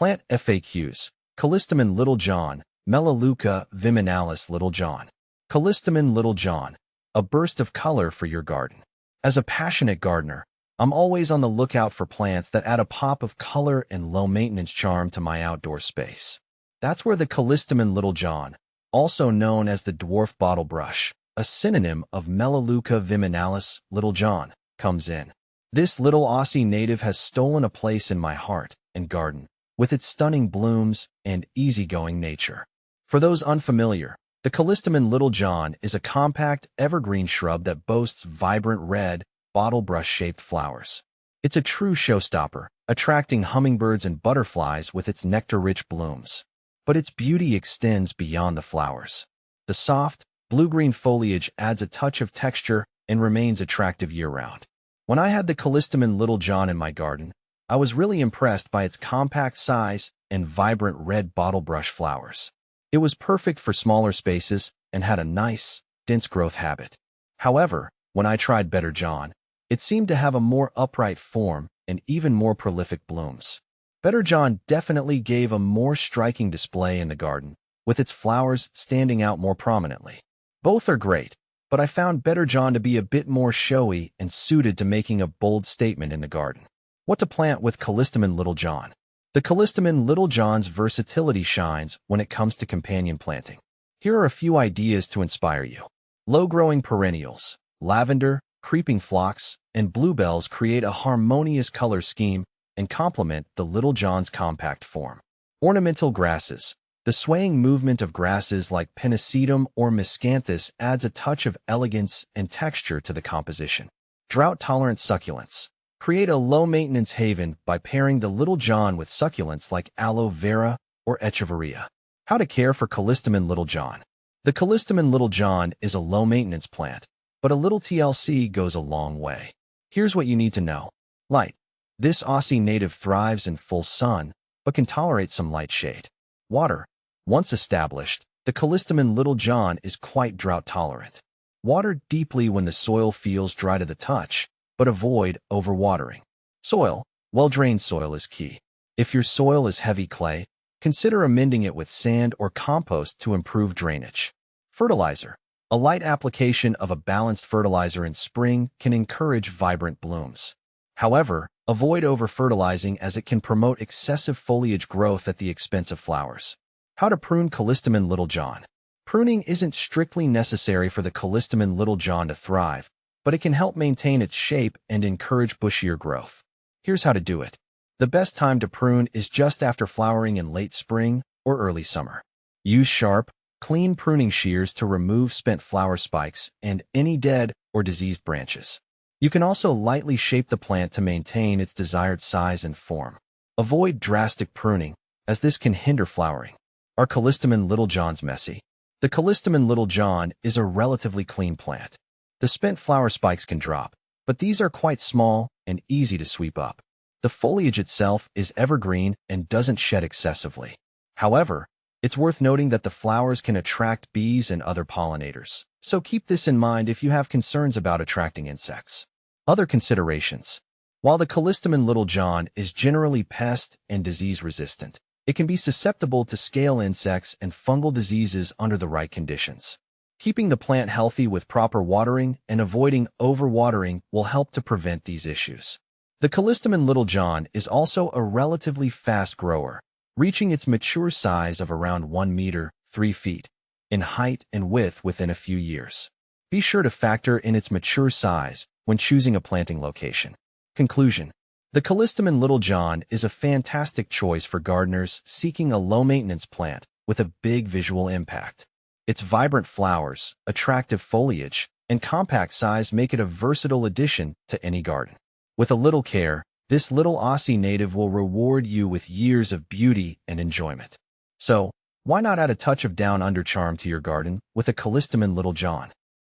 Plant FAQs. Callistemon Little John, Melaleuca Viminalis Little John. Callistemon Little John, a burst of color for your garden. As a passionate gardener, I'm always on the lookout for plants that add a pop of color and low-maintenance charm to my outdoor space. That's where the Callistemon Little John, also known as the dwarf bottle brush, a synonym of Melaleuca Viminalis Little John, comes in. This little Aussie native has stolen a place in my heart and garden, with its stunning blooms and easygoing nature. For those unfamiliar, the Callistemon Little John is a compact, evergreen shrub that boasts vibrant red, bottle brush-shaped flowers. It's a true showstopper, attracting hummingbirds and butterflies with its nectar-rich blooms. But its beauty extends beyond the flowers. The soft, blue-green foliage adds a touch of texture and remains attractive year-round. When I had the Callistemon Little John in my garden, I was really impressed by its compact size and vibrant red bottle brush flowers. It was perfect for smaller spaces and had a nice, dense growth habit. However, when I tried Better John, it seemed to have a more upright form and even more prolific blooms. Better John definitely gave a more striking display in the garden, with its flowers standing out more prominently. Both are great, but I found Better John to be a bit more showy and suited to making a bold statement in the garden. What to plant with Callistemon Little John? The Callistemon Little John's versatility shines when it comes to companion planting. Here are a few ideas to inspire you. Low-growing perennials, lavender, creeping phlox, and bluebells create a harmonious color scheme and complement the Little John's compact form. Ornamental grasses. The swaying movement of grasses like Pennisetum or Miscanthus adds a touch of elegance and texture to the composition. Drought-tolerant succulents. Create a low-maintenance haven by pairing the Little John with succulents like aloe vera or echeveria. How to care for Callistemon Little John. The Callistemon Little John is a low-maintenance plant, but a little TLC goes a long way. Here's what you need to know. Light. This Aussie native thrives in full sun, but can tolerate some light shade. Water. Once established, the Callistemon Little John is quite drought-tolerant. Water deeply when the soil feels dry to the touch, but avoid overwatering. Soil. Well-drained soil is key. If your soil is heavy clay, consider amending it with sand or compost to improve drainage. Fertilizer. A light application of a balanced fertilizer in spring can encourage vibrant blooms. However, avoid over-fertilizing as it can promote excessive foliage growth at the expense of flowers. How to prune Callistemon Little John. Pruning isn't strictly necessary for the Callistemon Little John to thrive, but it can help maintain its shape and encourage bushier growth. Here's how to do it. The best time to prune is just after flowering in late spring or early summer. Use sharp, clean pruning shears to remove spent flower spikes and any dead or diseased branches. You can also lightly shape the plant to maintain its desired size and form. Avoid drastic pruning, as this can hinder flowering. Are Callistemon Little Johns messy? The Callistemon Little John is a relatively clean plant. The spent flower spikes can drop, but these are quite small and easy to sweep up. The foliage itself is evergreen and doesn't shed excessively. However, it's worth noting that the flowers can attract bees and other pollinators, so keep this in mind if you have concerns about attracting insects. Other considerations. While the Callistemon Little John is generally pest and disease resistant, it can be susceptible to scale insects and fungal diseases under the right conditions. Keeping the plant healthy with proper watering and avoiding overwatering will help to prevent these issues. The Callistemon Little John is also a relatively fast grower, reaching its mature size of around 1 meter, 3 feet, in height and width within a few years. Be sure to factor in its mature size when choosing a planting location. Conclusion. The Callistemon Little John is a fantastic choice for gardeners seeking a low-maintenance plant with a big visual impact. Its vibrant flowers, attractive foliage, and compact size make it a versatile addition to any garden. With a little care, this little Aussie native will reward you with years of beauty and enjoyment. So, why not add a touch of down-under charm to your garden with a Callistemon Little John?